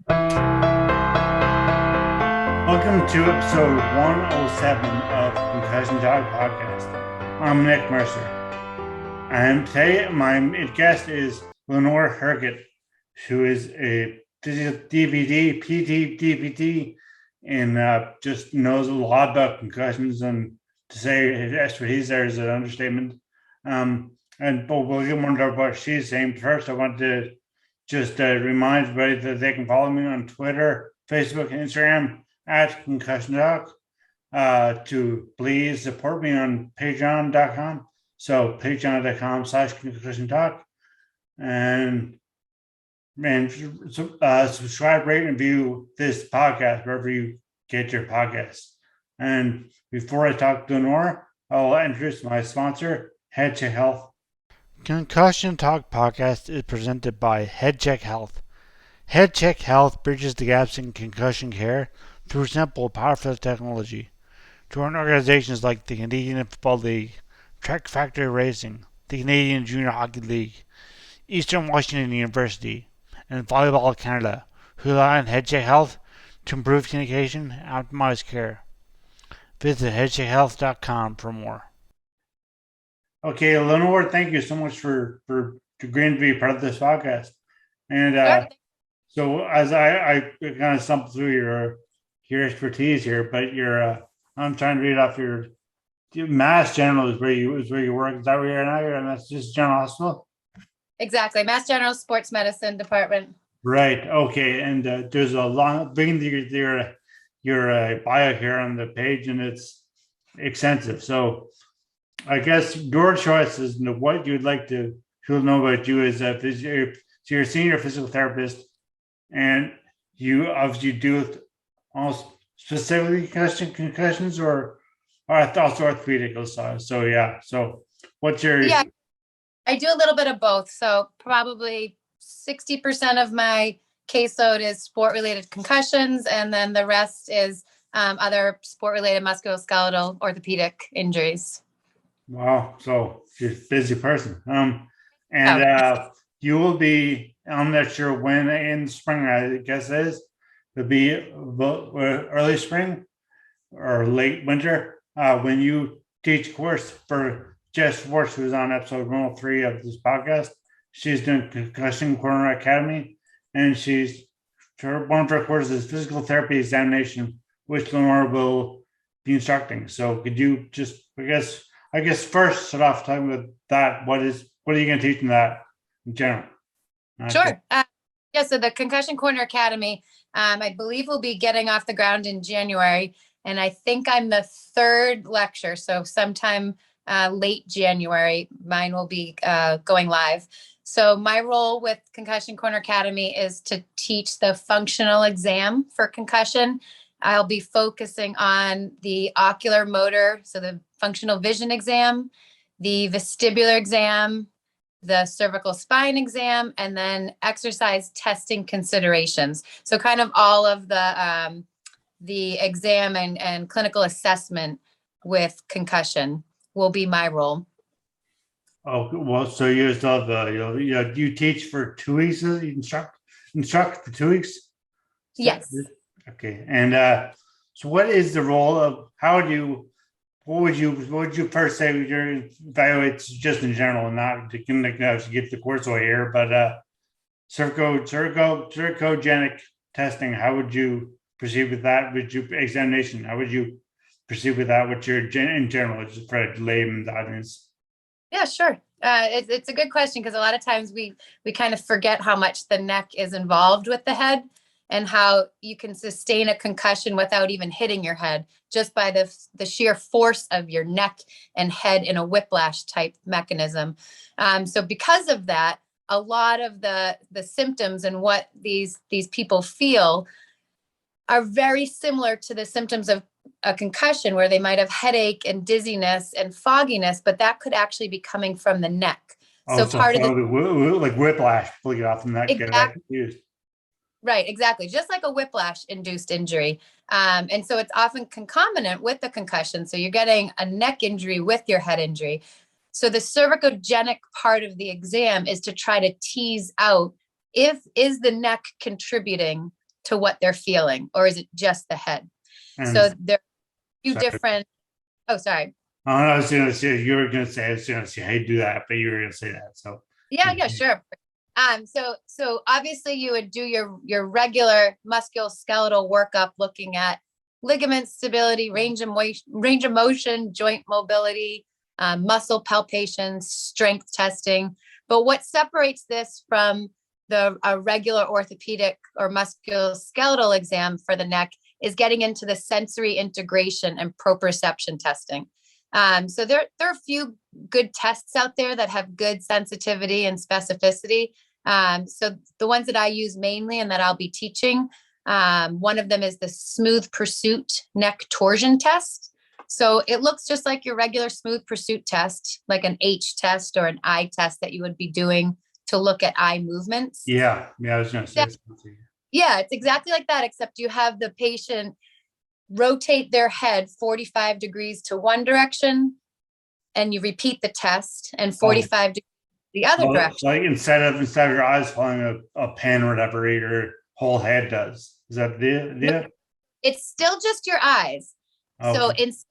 Welcome to episode 107 of Concussion Talk Podcast. I'm Nick Mercer. And today my guest is Lenore Herget, who is a DPT, PT, DPT, and just knows a lot about concussions. And to say his expertise there is an understatement. But we'll get more into what she's saying. First, I want to just remind everybody that they can follow me on Twitter, Facebook, and Instagram at Concussion Talk, to please support me on patreon.com. So patreon.com/concussion talk, and subscribe, rate, and view this podcast wherever you get your podcasts. And before I talk to Lenore, I'll introduce my sponsor, HeadCheck Health. Concussion Talk Podcast is presented by HeadCheck Health. HeadCheck Health bridges the gaps in concussion care through simple, powerful technology. Join organizations like the Canadian Football League, Trek Factory Racing, the Canadian Junior Hockey League, Eastern Washington University, and Volleyball Canada, who rely on HeadCheck Health to improve communication and optimize care. Visit headcheckhealth.com for more. Okay, Lenore, thank you so much for agreeing to be part of this podcast. And so as I kind of stumbled through your expertise here, but I'm trying to read off your Mass General is where you work. Is that where you're now? You're in Mass General Hospital? Exactly. Mass General Sports Medicine Department. Right. Okay. And there's a long bringing your bio here on the page, and it's extensive. So I guess your choice is what you'd like to know about you is that you're a senior physical therapist, and you obviously do almost specifically concussions or also orthopedic side. So yeah. So what's your I do a little bit of both. So probably 60% of my caseload is sport-related concussions, and then the rest is other sport-related musculoskeletal orthopedic injuries. Wow. So you're a busy person. You will be, I'm not sure when in spring, I guess it is, it'll be early spring or late winter when you teach a course for Jess Schwartz, who's on episode 103 of this podcast. She's doing Concussion Corner Academy, and one of her courses is physical therapy examination, which Lenore will be instructing. So could you just, I guess first start off talking about that. What are you going to teach in that in general? Sure. So the Concussion Corner Academy, I believe we'll be getting off the ground in January. And I think I'm the third lecture. So sometime late January, mine will be going live. So my role with Concussion Corner Academy is to teach the functional exam for concussion. I'll be focusing on the ocular motor, so the functional vision exam, the vestibular exam, the cervical spine exam, and then exercise testing considerations. So kind of all of the exam and clinical assessment with concussion will be my role. Oh, well, so you still have you teach for 2 weeks? You instruct for 2 weeks? Yes. Okay. And so what is the role of, what would you first say your evaluates just in general, and not to get the course away here, but cervicogenic testing, how would you proceed with that? With your examination, how would you proceed with that with your in general, just for layman's audience? Yeah, sure. It's a good question, because a lot of times we kind of forget how much the neck is involved with the head, and how you can sustain a concussion without even hitting your head, just by the sheer force of your neck and head in a whiplash type mechanism. So because of that, a lot of the symptoms and what these people feel are very similar to the symptoms of a concussion, where they might have headache and dizziness and fogginess, but that could actually be coming from the neck. So part of like whiplash, pull you off the neck. Exactly. Right, exactly. Just like a whiplash induced injury. And so it's often concomitant with the concussion. So you're getting a neck injury with your head injury. So the cervicogenic part of the exam is to try to tease out, is the neck contributing to what they're feeling, or is it just the head? And So there are a few sorry. different, oh, sorry. I was going to say, you were going to say, I was going to say, hey, do that, but you were going to say that. So Yeah, sure. So obviously you would do your regular musculoskeletal workup, looking at ligament stability, range of motion, joint mobility, muscle palpations, strength testing. But what separates this from a regular orthopedic or musculoskeletal exam for the neck is getting into the sensory integration and proprioception testing. So there are a few good tests out there that have good sensitivity and specificity. So the ones that I use mainly and that I'll be teaching, one of them is the Smooth Pursuit neck torsion test. So it looks just like your regular Smooth Pursuit test, like an H test or an I test that you would be doing to look at eye movements. Yeah, I was going to say something. Yeah, it's exactly like that, except you have the patient rotate their head 45 degrees to one direction, and you repeat the test, and 45 degrees the other direction. Like instead of your eyes following a pen or whatever, your whole head does. Is that the idea? It's still just your eyes. Okay. So it's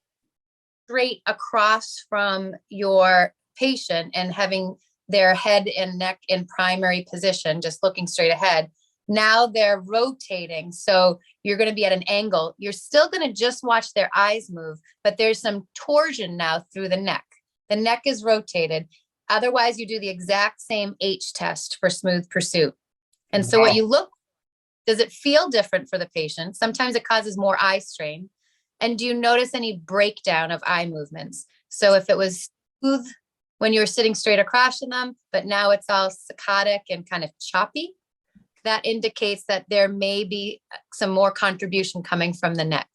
straight across from your patient and having their head and neck in primary position, just looking straight ahead. Now they're rotating. So you're going to be at an angle. You're still going to just watch their eyes move, but there's some torsion now through the neck. The neck is rotated. Otherwise, you do the exact same H test for Smooth Pursuit. And so what you look, does it feel different for the patient? Sometimes it causes more eye strain. And do you notice any breakdown of eye movements? So if it was smooth when you were sitting straight across from them, but now it's all saccadic and kind of choppy, that indicates that there may be some more contribution coming from the neck.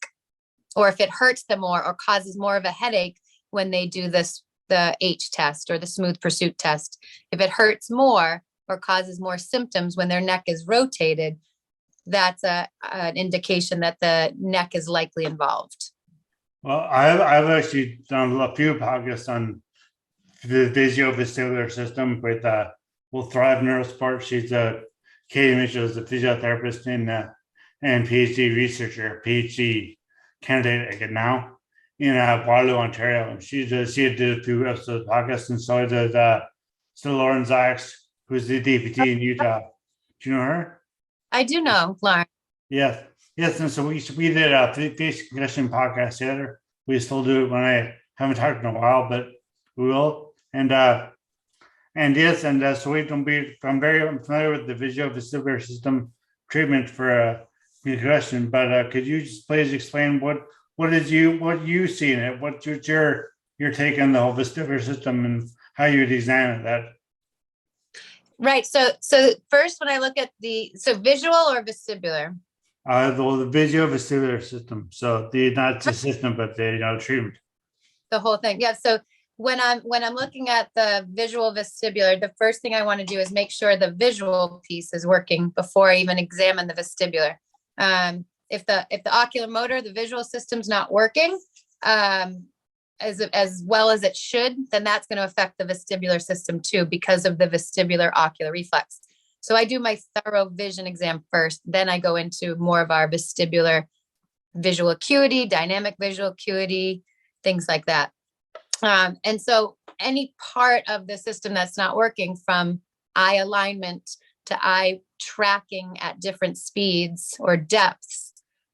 Or if it hurts them more or causes more of a headache when they do the H test or the Smooth Pursuit test, if it hurts more or causes more symptoms when their neck is rotated, that's an indication that the neck is likely involved. Well, I've actually done a few podcasts on the visuo-vestibular system with Thrive Neurosport. She's Katie Mitchell is a physiotherapist and PhD researcher, PhD candidate again now in Waterloo, Ontario. And she did a few episodes of the podcast, and so did Lauren Zacks, who's the DPT in Utah. Do you know her? I do know, Lauren. Yes. And so we did a face concussion podcast together. We still do it when I haven't talked in a while, but we will. And so I'm very familiar with the visuo-vestibular system treatment for concussion. But could you just please explain what you see in it? What's your take on the whole vestibular system and how you would examine that? Right. So first, when I look at visual or vestibular? The visuo-vestibular system. So not the system, but the treatment. The whole thing. Yeah. So when I'm looking at the visuo-vestibular, the first thing I want to do is make sure the visual piece is working before I even examine the vestibular. If the oculomotor, the visual system's not working as well as it should, then that's going to affect the vestibular system too, because of the vestibular ocular reflex. So I do my thorough vision exam first, then I go into more of our vestibular visual acuity, dynamic visual acuity, things like that. And so any part of the system that's not working, from eye alignment to eye tracking at different speeds or depths,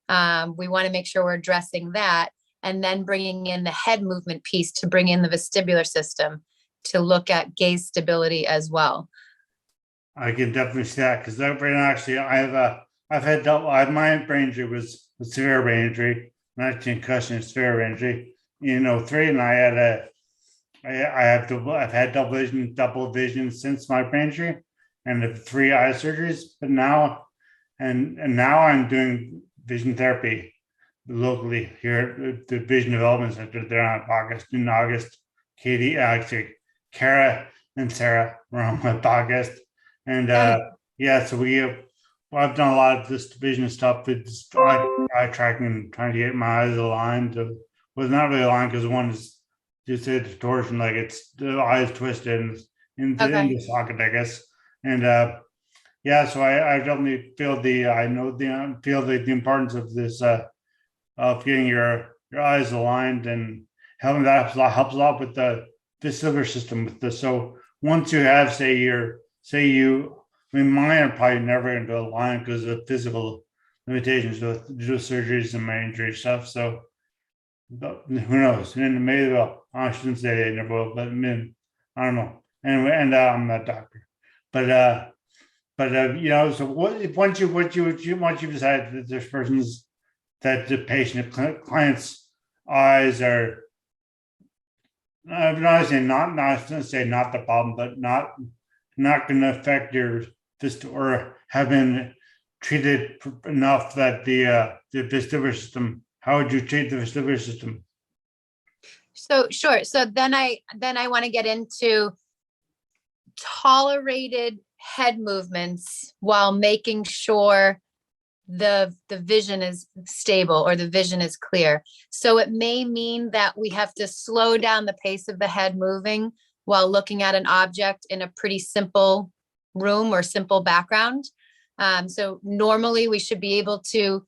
we want to make sure we're addressing that, and then bringing in the head movement piece to bring in the vestibular system to look at gaze stability as well. I can definitely see that, because actually my brain injury was a severe brain injury, not concussion, severe brain injury. In 03, and I've had double vision since my brain injury, and 3 eye surgeries. But now I'm doing vision therapy locally here at the Vision Development Center. They're on August. In August, Kara and Sarah were on my podcast. And so I've done a lot of this vision stuff with eye tracking and trying to get my eyes aligned. Well, not really aligned, because one is just a torsion, like it's the eyes twisted in the socket, I guess. And Yeah, so I definitely feel I know feel the importance of this of getting your eyes aligned and helping that helps a lot with the vestibular system with this. So once you have say you I mean mine are probably never going to align because of physical limitations with due to surgeries and my injury stuff. So but who knows? And maybe they'll, I shouldn't say they never will, but I mean, I don't know. Anyway, and I'm not a doctor, but you know, so what if once you decide that this person's that the client's eyes are I'm not saying not going to say not the problem, but not going to affect your fist or have been treated enough that the vestibular system. How would you treat the vestibular system? So sure. So then I want to get into tolerated head movements while making sure the vision is stable or the vision is clear. So it may mean that we have to slow down the pace of the head moving while looking at an object in a pretty simple room or simple background. So normally we should be able to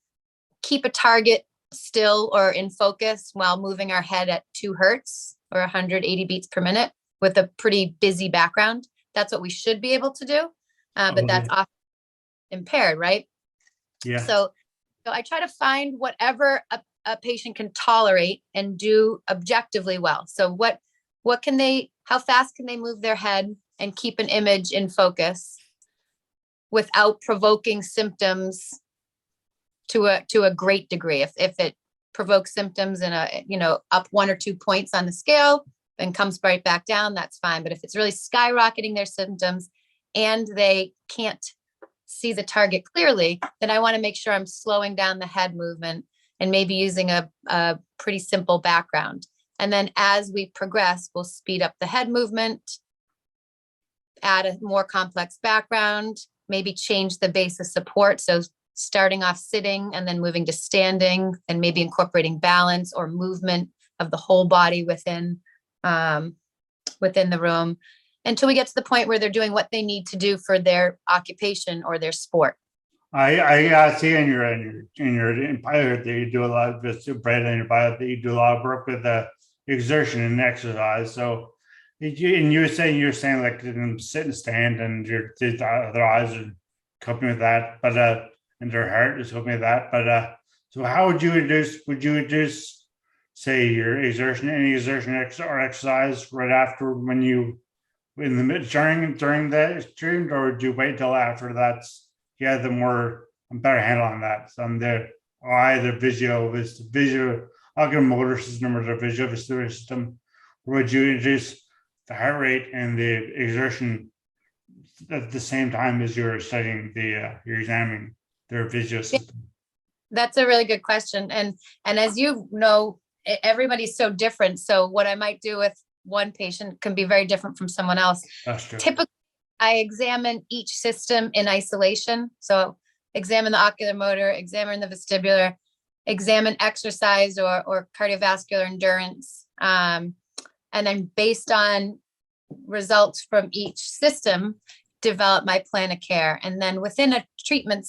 keep a target still or in focus while moving our head at 2 hertz or 180 beats per minute with a pretty busy background. That's what we should be able to do, but that's often impaired, right? Yeah. So I try to find whatever a patient can tolerate and do objectively well. So what can they, how fast can they move their head and keep an image in focus without provoking symptoms to a great degree? If it provokes symptoms in up 1 or 2 points on the scale and comes right back down, that's fine. But if it's really skyrocketing their symptoms and they can't see the target clearly, then I want to make sure I'm slowing down the head movement and maybe using a pretty simple background. And then as we progress, we'll speed up the head movement, add a more complex background, maybe change the base of support. So starting off sitting and then moving to standing and maybe incorporating balance or movement of the whole body within the room until we get to the point where they're doing what they need to do for their occupation or their sport. I see in your pilot that you do a lot of this Brad in your pilot that you do a lot of work with exertion and exercise. So and you're saying like sit and stand and their eyes are coping with that, but and their heart is coping with that. But so how would you reduce say your any exertion or exercise right after when you in the mid during that stream, or do you wait till after that's you have the more better handle on that? So on the either visual motor system or the visuo-vestibular system, or would you introduce the heart rate and the exertion at the same time as you're studying you're examining their visual system? That's a really good question. And as you know, everybody's so different. So what I might do with one patient can be very different from someone else. That's true. Typically, I examine each system in isolation. So examine the ocular motor, examine the vestibular, examine exercise or cardiovascular endurance. And then based on results from each system, develop my plan of care. And then within a treatment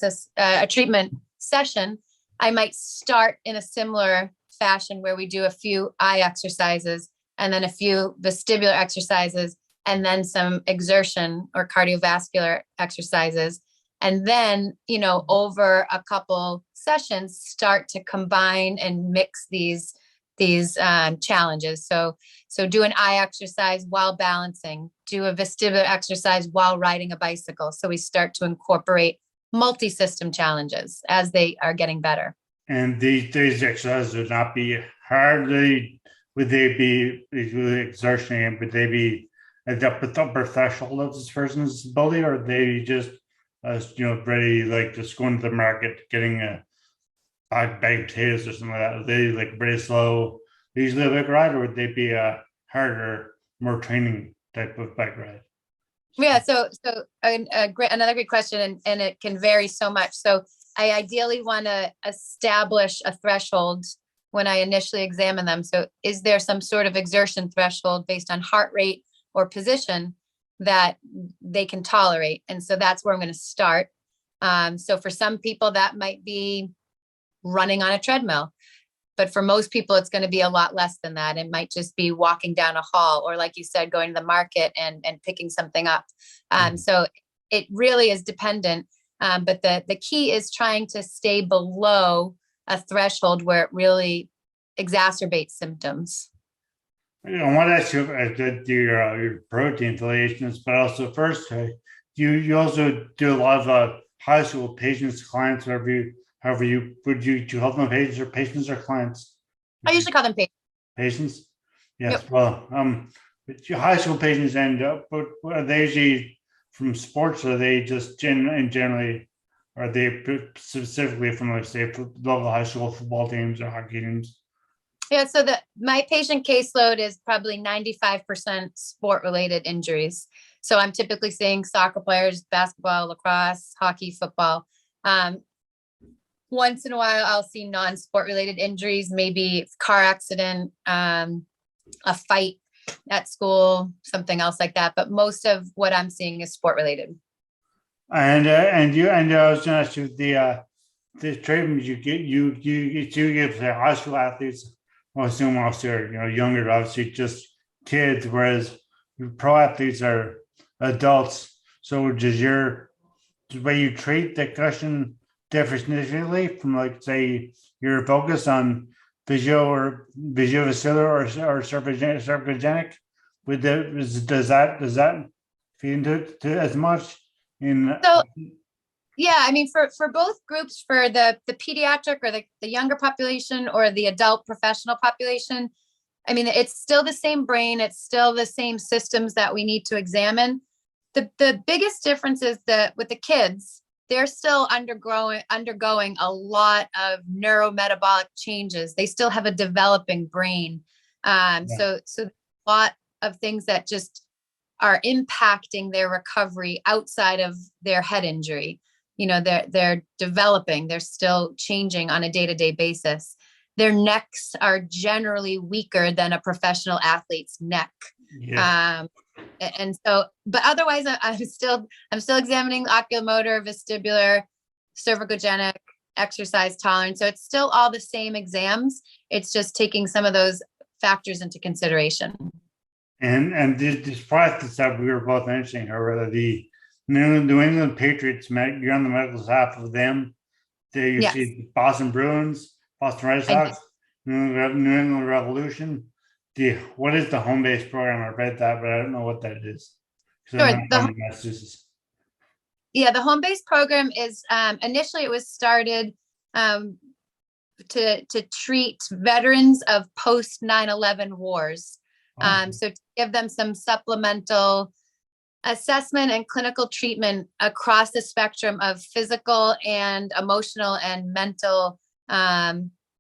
session, I might start in a similar fashion where we do a few eye exercises and then a few vestibular exercises and then some exertion or cardiovascular exercises. And then, over a couple sessions, start to combine and mix these challenges. So do an eye exercise while balancing, do a vestibular exercise while riding a bicycle. So we start to incorporate multi-system challenges as they are getting better. And these exercises would not be hard. Would they be exertion? Would they be at the upper threshold of this person's ability, or are they just ready like just going to the market getting a bag of potatoes or something like that? Are they like very slow, usually a bike ride, or would they be a harder, more training type of bike ride? Yeah, so another great question, and it can vary so much. So I ideally want to establish a threshold when I initially examine them. So is there some sort of exertion threshold based on heart rate or position? that they can tolerate. And so that's where I'm going to start. So for some people that might be running on a treadmill, but for most people, it's going to be a lot less than that. It might just be walking down a hall, or like you said, going to the market and picking something up. So it really is dependent. But the key is trying to stay below a threshold where it really exacerbates symptoms. I want to ask you about your protein affiliations, but also first, you also do a lot of high school patients, clients, however you help them patients or clients? I usually call them patients. Patients? Yes. Yep. Well, your high school patients end up, but are they usually from sports, or are they just generally, are they specifically from, like, say, local high school football teams or hockey teams? Yeah, so my patient caseload is probably 95% sport-related injuries. So I'm typically seeing soccer players, basketball, lacrosse, hockey, football. Once in a while, I'll see non-sport related injuries, maybe car accident, a fight at school, something else like that. But most of what I'm seeing is sport related. And I was going to ask you the treatment you give to high school athletes. I assume also, younger, obviously just kids, whereas pro athletes are adults. So does the way you treat the concussion differ significantly from, like, say, your focus on visuo-vestibular or cervicogenic? Does that feed into it as much? Yeah, I mean, for both groups, for the pediatric or the younger population or the adult professional population, I mean, it's still the same brain. It's still the same systems that we need to examine. The biggest difference is that with the kids, they're still undergoing a lot of neurometabolic changes. They still have a developing brain. So a lot of things that just are impacting their recovery outside of their head injury. They're developing, they're still changing on a day-to-day basis. Their necks are generally weaker than a professional athlete's neck. Yeah. And so, but otherwise I'm still examining oculomotor, vestibular, cervicogenic, exercise tolerance. So it's still all the same exams. It's just taking some of those factors into consideration. And this practice that we were both mentioning, or the New England Patriots, you're on the medical staff of them. You see Boston Bruins, Boston Red Sox, New England Revolution. What is the home base program? I read that, but I don't know what that is. Sure. The home base program is initially it was started to treat veterans of post 9/11 wars. So to give them some supplemental assessment and clinical treatment across the spectrum of physical and emotional and mental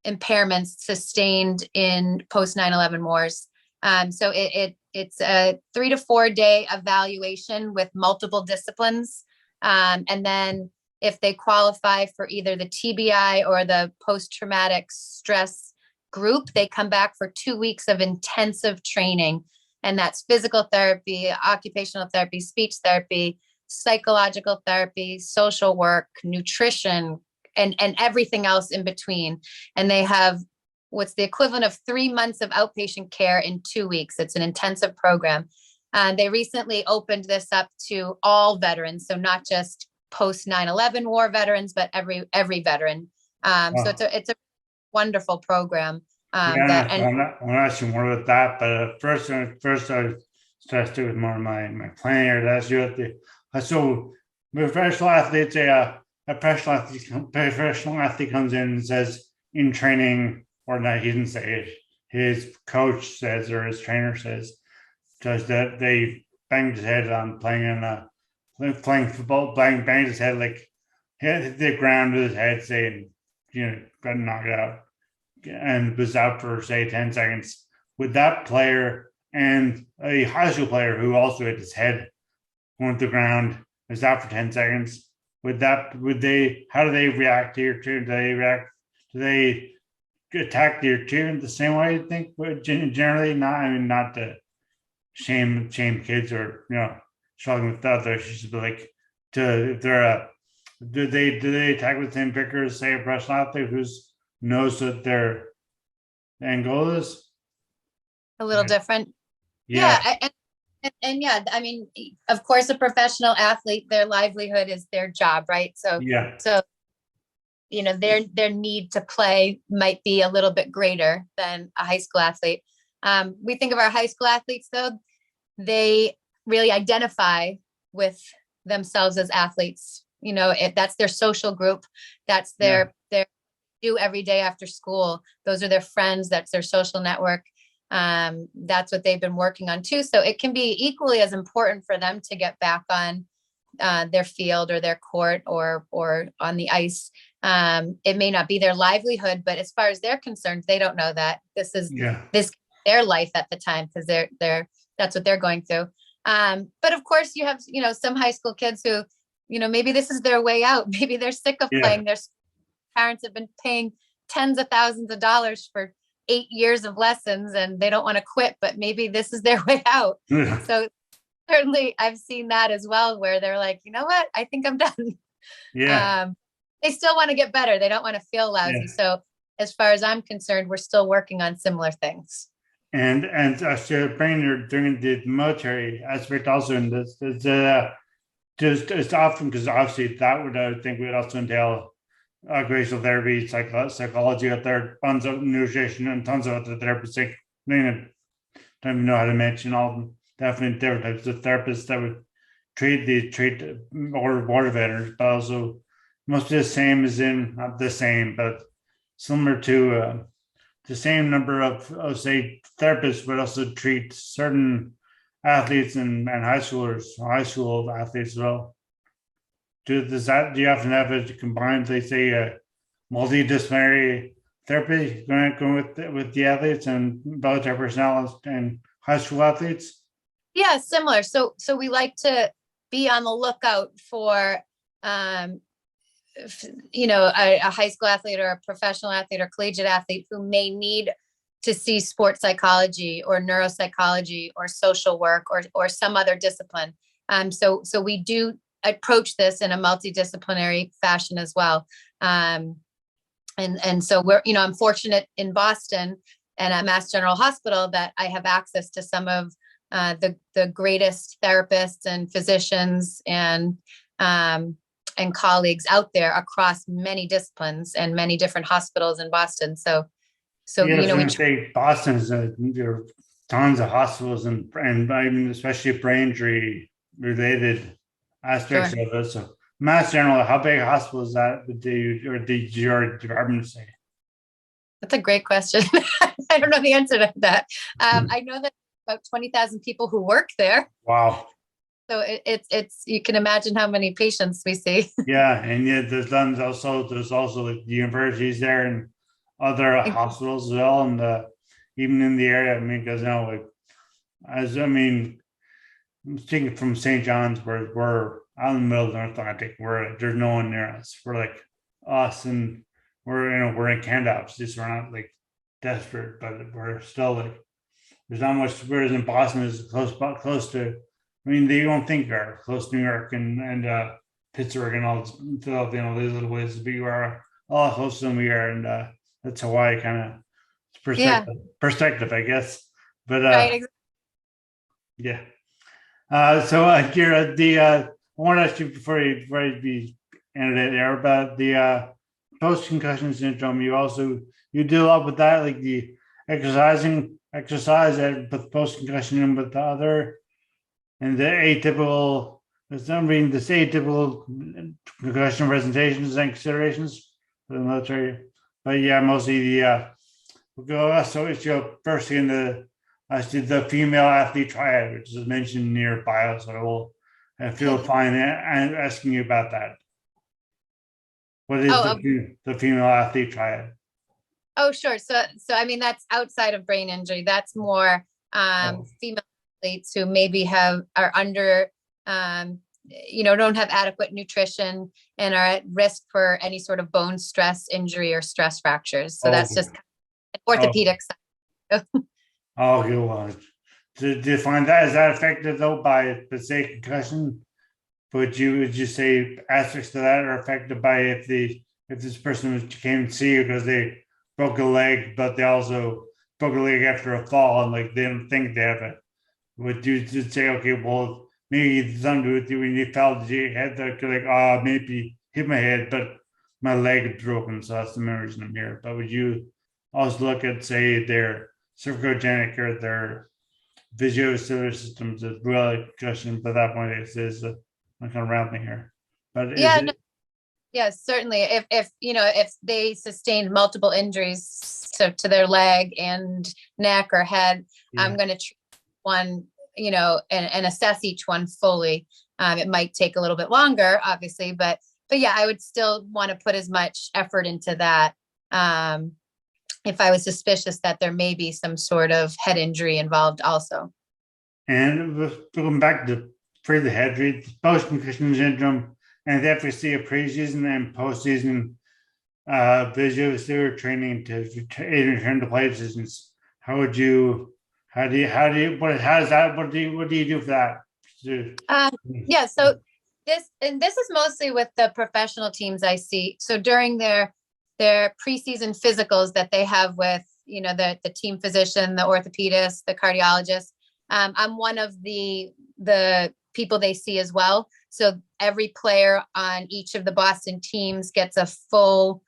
impairments sustained in post 9/11 wars. So it's a 3 to 4 day evaluation with multiple disciplines. And then if they qualify for either the TBI or the post-traumatic stress group, they come back for 2 weeks of intensive training. And that's physical therapy, occupational therapy, speech therapy, psychological therapy, social work, nutrition, and everything else in between. And they have what's the equivalent of 3 months of outpatient care in 2 weeks. It's an intensive program. They recently opened this up to all veterans, so not just post 9/11 war veterans, but every veteran. So it's a wonderful program. I want to ask you more about that, but first I start to with more of my planning here. That's you. So professional athletes, a professional athlete comes in and says in training, or not, he didn't say it. His coach says, or his trainer says, does that they banged his head on playing football, banged his head, like hit the ground with his head, saying, got knocked out, and was out for, say, 10 seconds. Would that player and a high school player who also hit his head on the ground, was out for 10 seconds, how do they react to your treatment? Do they attack your treatment the same way, you think? But generally not. I mean, not to shame kids or, struggling with the other issues, but like to if they're a do they attack with the same vigor as say a professional athlete who knows what their end goal is? A little different. Yeah. And yeah, I mean, of course, a professional athlete, their livelihood is their job, right? So Yeah. their need to play might be a little bit greater than a high school athlete. We think of our high school athletes, though, they really identify with themselves as athletes. That's their social group. That's their do every day after school. Those are their friends. That's their social network. That's what they've been working on too. So it can be equally as important for them to get back on their field or their court or on the ice. It may not be their livelihood, but as far as they're concerned, they don't know that this is their life at the time, because that's what they're going through. But of course you have, some high school kids who, maybe this is their way out. Maybe they're sick of playing. Their parents have been paying tens of thousands of dollars for 8 years of lessons and they don't want to quit, but maybe this is their way out. So certainly I've seen that as well, where they're like, you know what, I think I'm done. They still want to get better. They don't want to feel lousy. So as far as I'm concerned, we're still working on similar things. And bringing during the military aspect also in this is it's often, because obviously that would, I think, would also entail occupational therapy, psychology out there, tons of nutrition and tons of other therapists. I don't even know how to mention all of them. Definitely different types of therapists that would treat war veterans, but also must be the same as in, not the same, but similar to the same number of say therapists would also treat certain athletes and high school athletes as well. Do you often have it combined, they say, multidisciplinary therapy going with the athletes and military personnel and high school athletes? Yeah, similar. So we like to be on the lookout for a high school athlete or a professional athlete or collegiate athlete who may need to see sports psychology or neuropsychology or social work or some other discipline. So we do approach this in a multidisciplinary fashion as well. And so I'm fortunate in Boston and at Mass General Hospital that I have access to some of the greatest therapists and physicians and colleagues out there across many disciplines and many different hospitals in Boston. So Boston's there are tons of hospitals and I mean, especially brain injury related aspects of it. So Mass General, how big a hospital is that? Did your department say? That's a great question. I don't know the answer to that. I know that about 20,000 people who work there. Wow. So it's you can imagine how many patients we see. And there's also like the universities there and other hospitals as well, and even in the area. I mean, because I'm speaking from St. John's, where we're out in the middle of the North Atlantic, where there's no one near us. We're like us, and we're in Canada. Obviously, so we're not like desperate, but we're still like there's not much. Whereas in Boston is close to. I mean, they don't think are close to New York and Pittsburgh and all Philadelphia and all these little ways, but you are a lot closer than we are, and that's Hawaii kind of perspective, I guess. But right, yeah. So Kira, I want to ask you before you be ended there about the post-concussion syndrome. You do a lot with that, like the exercise with post-concussion and with the other. And the atypical concussion presentations and considerations for the military. But yeah, mostly we'll go. So it's your first in the female athlete triad, which is mentioned in your bio. So I feel fine asking you about that. What is the female athlete triad? Oh, sure. So I mean, that's outside of brain injury. That's more female athletes who maybe are under, don't have adequate nutrition and are at risk for any sort of bone stress injury or stress fractures. So that's just orthopedic side. Oh, you want do you find that is that affected though by, let's say, concussion? Would you say aspects to that are affected by if this person came to see you because they broke a leg, but they also broke a leg after a fall and like they didn't think they have it? Would you just say, okay, well, maybe something with you when you fell, did you head like, maybe hit my head, but my leg is broken, so that's the main reason I'm here. But would you also look at, say, their cervicogenic or their visuo-vestibular systems as really concussion? But that point is I'm kind of rounding here. But is Yeah, it? no, yes, certainly. If if they sustained multiple injuries to their leg and neck or head, Yeah. I'm going to treat one, and assess each one fully. It might take a little bit longer, obviously, but yeah, I would still want to put as much effort into that. If I was suspicious that there may be some sort of head injury involved also. And going back to pre the head read, post-concussion syndrome, and if we see a preseason and postseason visuo training to return to play decisions, how do you what do you do for that? Yeah, so this is mostly with the professional teams I see. So during their preseason physicals that they have with the team physician, the orthopedist, the cardiologist, I'm one of the people they see as well. So every player on each of the Boston teams gets a full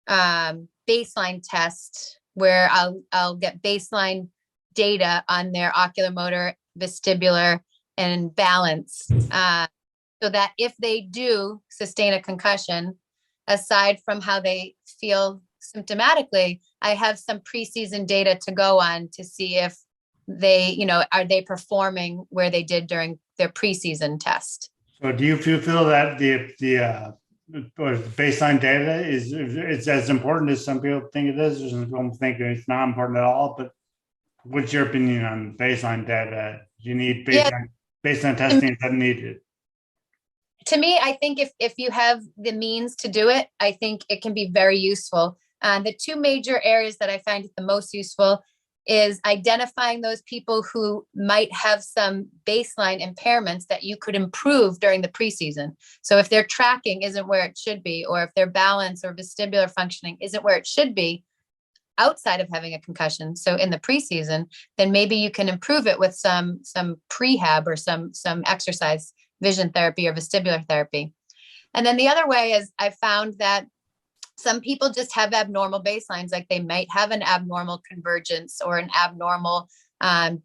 baseline test where I'll get baseline data on their oculomotor, vestibular, and balance, so that if they do sustain a concussion, aside from how they feel symptomatically, I have some preseason data to go on to see if they, are they performing where they did during their preseason test. So do you feel that the baseline data is it's as important as some people think it is? Some people think it's not important at all. But what's your opinion on baseline data? Do you need baseline testing? Is that needed? To me, I think if you have the means to do it, I think it can be very useful. The two major areas that I find it the most useful is identifying those people who might have some baseline impairments that you could improve during the preseason. So if their tracking isn't where it should be, or if their balance or vestibular functioning isn't where it should be outside of having a concussion, so in the preseason, then maybe you can improve it with some prehab or some exercise, vision therapy or vestibular therapy. And then the other way is I found that some people just have abnormal baselines, like they might have an abnormal convergence or an abnormal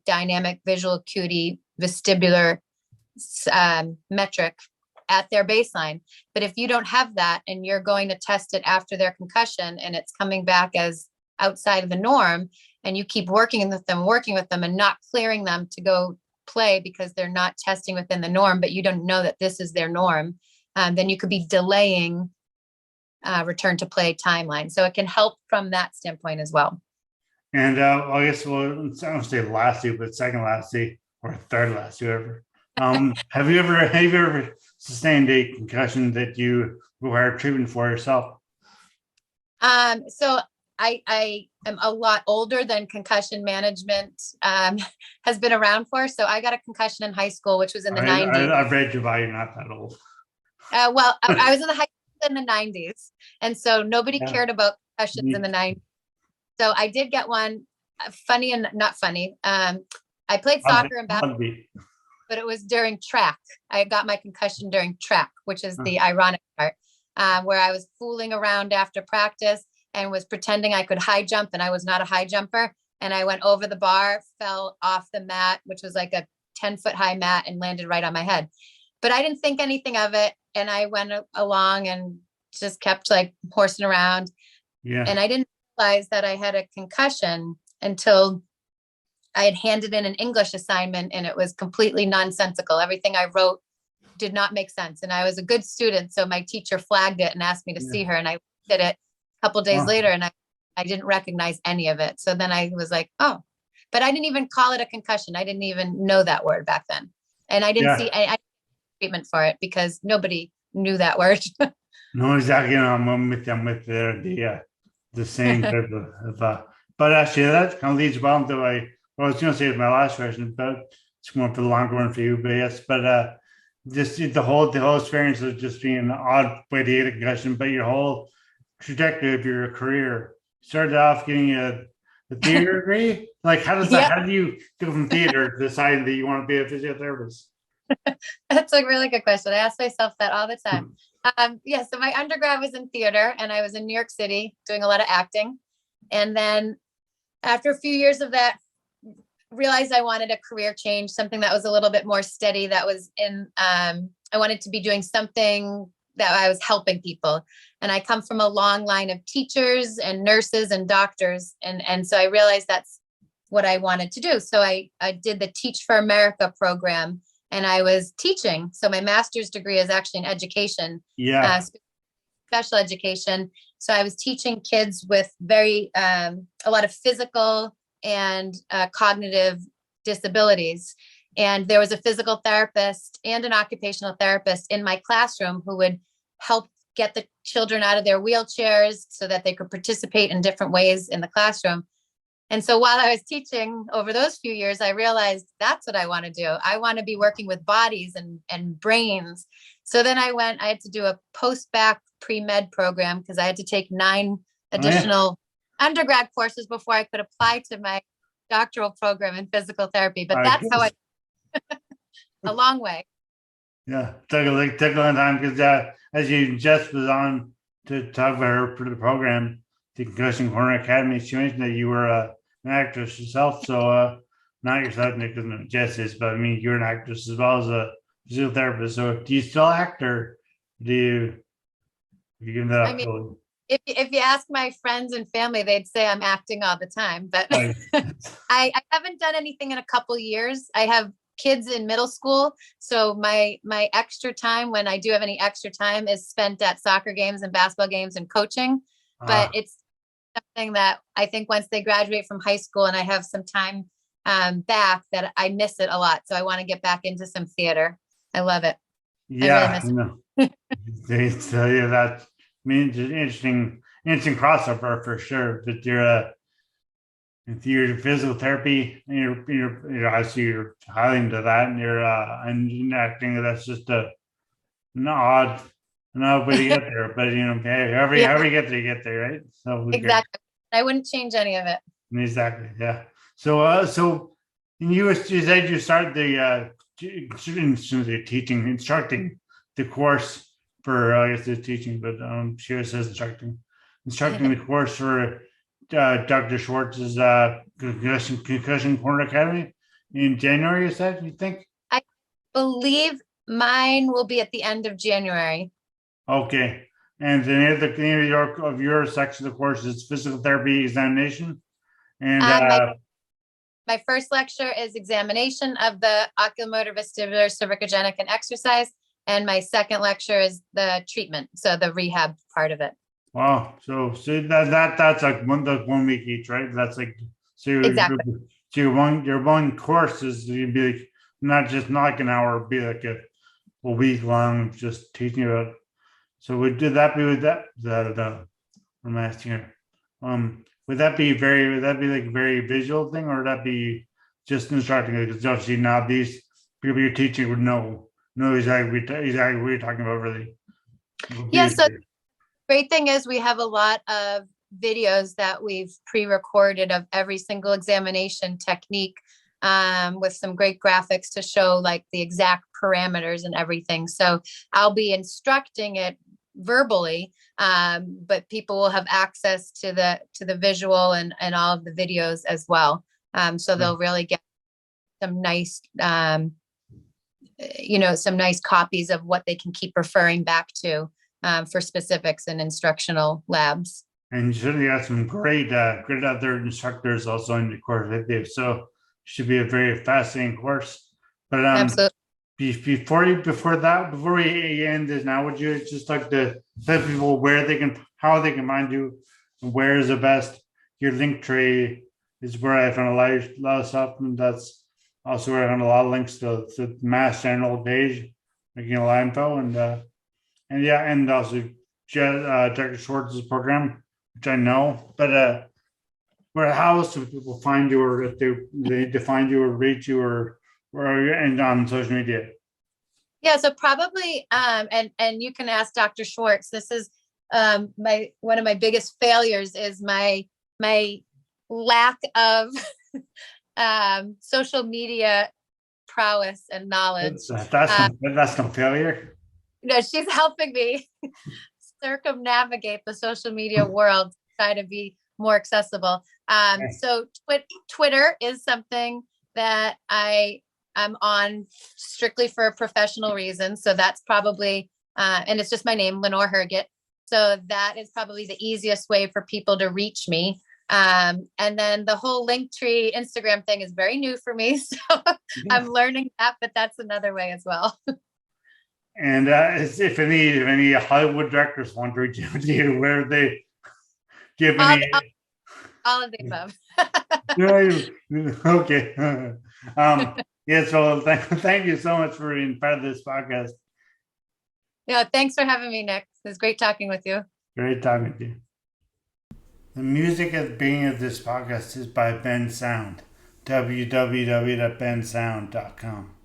dynamic visual acuity vestibular metric at their baseline. But if you don't have that and you're going to test it after their concussion and it's coming back as outside of the norm, and you keep working with them and not clearing them to go play because they're not testing within the norm, but you don't know that this is their norm, then you could be delaying return to play timeline. So it can help from that standpoint as well. And I guess I don't say lastly, but second lastly or third last, whoever. Have you ever sustained a concussion that you require treatment for yourself? So I am a lot older than concussion management has been around for. So I got a concussion in high school, which was in the 90s. I've read your bio, you're not that old. Well, I was in the high school in the 90s. And so nobody cared about concussions in the 90s. So I did get one, funny and not funny. I played soccer and basketball, but it was during track. I got my concussion during track, which is the ironic part, where I was fooling around after practice and was pretending I could high jump, and I was not a high jumper. And I went over the bar, fell off the mat, which was like a 10-foot high mat, and landed right on my head. But I didn't think anything of it. And I went along and just kept like horsing around. Yeah. And I didn't realize that I had a concussion until I had handed in an English assignment, and it was completely nonsensical. Everything I wrote did not make sense. And I was a good student. So my teacher flagged it and asked me to see her. And I did it a couple of days later, and I didn't recognize any of it. So then I was like, oh, but I didn't even call it a concussion. I didn't even know that word back then. And I didn't see any treatment for it because nobody knew that word. No, exactly. I'm with the same type of but actually that kind of leads well into I was going to say it's my last question, but it's going for the longer one for you. But yes, but just the whole experience of just being an odd way to get a concussion, but your whole trajectory of your career started off getting a theater degree. Like, how does that? Yep. How do you go from theater to deciding that you want to be a physiotherapist? That's a really good question. I ask myself that all the time. Yeah, so my undergrad was in theater and I was in New York City doing a lot of acting. And then after a few years of that, realized I wanted a career change, something that was a little bit more steady, that was I wanted to be doing something that I was helping people. And I come from a long line of teachers and nurses and doctors. And so I realized that's what I wanted to do. So I did the Teach for America program and I was teaching. So my master's degree is actually in education, Yeah, special education. So I was teaching kids with a lot of physical and cognitive disabilities. And there was a physical therapist and an occupational therapist in my classroom who would help get the children out of their wheelchairs so that they could participate in different ways in the classroom. And so while I was teaching over those few years, I realized that's what I want to do. I want to be working with bodies and brains. So then I had to do a post-bac pre-med program because I had to take 9 oh, yeah. additional undergrad courses before I could apply to my doctoral program in physical therapy. But that's how a long way. Yeah, took a long time because as you just was on to talk about her for the program, the Concussion Corner Academy, she mentioned that you were an actress yourself. So not yourself, Nick, because Jess is, but I mean you're an actress as well as a physical therapist. So do you still act, or do you give that up? I mean, if you ask my friends and family, they'd say I'm acting all the time, but I haven't done anything in a couple years. I have kids in middle school. So my extra time, when I do have any extra time, is spent at soccer games and basketball games and coaching. But it's something that I think once they graduate from high school and I have some time back, that I miss it a lot. So I want to get back into some theater. I love it. Yeah, I really miss they tell you that. I mean, it's an interesting crossover for sure. But if you're physical therapy, and you're highly into that, and you're acting. That's just an odd way to get there. But hey, however you get there, you get there, right? So exactly. I wouldn't change any of it. exactly, yeah. So you said you started the instructing the course for I guess it's teaching, but sure it says instructing the course for Dr. Schwartz's Concussion Corner Academy in January. You said you think? I believe mine will be at the end of January. Okay, and the name of your section of the course is physical therapy examination, and my first lecture is examination of the oculomotor vestibular cervicogenic and exercise. And my second lecture is the treatment. So the rehab part of it. Wow. So that's like 1 week each, right? That's like, exactly. So your one course is you'd be like, not like an hour, it'd be like a week long just teaching about. So would that be with that I'm asking here. Would that be like a very visual thing, or would that be just instructing? Because obviously now these people you're teaching would know exactly what you're talking about, really. Yeah. So the great thing is we have a lot of videos that we've pre-recorded of every single examination technique, with some great graphics to show like the exact parameters and everything. So I'll be instructing it verbally, but people will have access to the visual and all of the videos as well. So they'll really get some nice, some nice copies of what they can keep referring back to for specifics in instructional labs. And you certainly got some great other instructors also in the course with you. So it should be a very fascinating course. But absolutely. Before we end this now, would you just like to tell people how they can find you, and where is the best? Your link tree is where I found a lot of stuff, and that's also where I found a lot of links to the Mass General page, making a lot of info, and also Dr. Schwartz's program, which I know. But where how else do people find you, or if they find you or reach you, or and on social media? Yeah, so probably, and you can ask Dr. Schwartz. This is one of my biggest failures is my lack of social media prowess and knowledge. That's no failure. She's helping me circumnavigate the social media world to try to be more accessible. So Twitter is something that I'm on strictly for a professional reason. So that's probably, and it's just my name, Lenore Herget. So that is probably the easiest way for people to reach me. And then the whole Linktree Instagram thing is very new for me. So I'm learning that, but that's another way as well. And if any Hollywood directors want to reach out to you, where they give any all of the above. Okay. Yes. Well, thank you so much for being part of this podcast. Yeah. Thanks for having me, Nick. It was great talking with you. Great talking with you. The music at the beginning of this podcast is by Ben Sound. www.bensound.com.